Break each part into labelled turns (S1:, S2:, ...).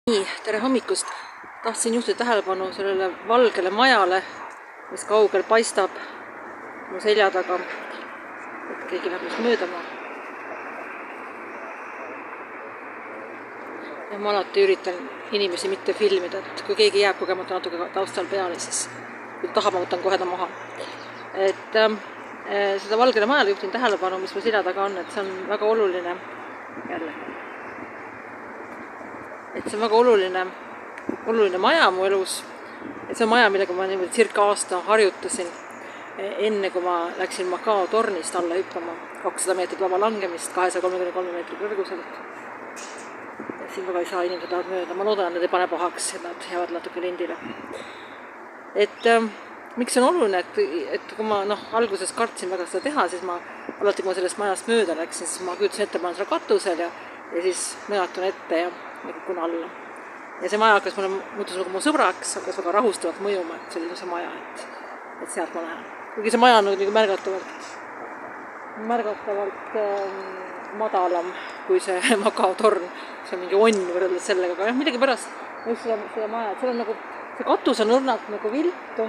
S1: Nii, tere hommikust! Tahtsin juhtida tähelepanu sellele valgele majale, mis kaugel paistab mu selja taga. Et keegi läheb just möödama. Ja ma alati üritan inimesi mitte filmida, et kui keegi jääb kogemata natuke taustal peale, siis kui tahab, ma võtan kohe ta maha. Et seda valgele majale juhtin tähelepanu, mis mu selja taga on, et see on väga oluline jälle. Et see on väga oluline maja mu elus. Et see on maja, millega ma niimoodi circa aasta harjutasin, enne kui ma läksin Macao tornist alla hüppama 200 meetrit vaba langemist 233 meetri kõrguselt. Ja siin väga ei saa inimesed lähevad mööda. Ma loodan, et nad ei pane pahaks, et nad jäävad natuke lindile. Et miks see on oluline, et kui ma alguses kartsin väga seda teha, siis ma alati, kui ma sellest majast mööda läksin, siis ma kujutasin ette, ma olen seal katusel ja siis nõjatun ette ja kukun alla. Ja see maja muutus nagu mu sõbraks, hakkas väga rahustavalt mõjuma, et see oli see maja, et sealt ma lähen. Kuigi see maja on nagu märgatavalt madalam kui see Macao torn. See on mingi onn võrreldes sellega, aga midagi pärast just seda maja, et seal on nagu, see katus on õrnalt nagu viltu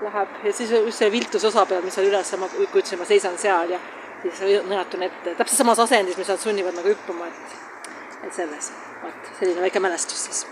S1: läheb ja siis just see viltus osa peal, mis seal üles, ma kujutasin, ma seisan seal ja siis nõjatun ette. Täpselt samas asendis, mis nad sunnivad nagu hüppama, et selles. Selline väike mälestus siis.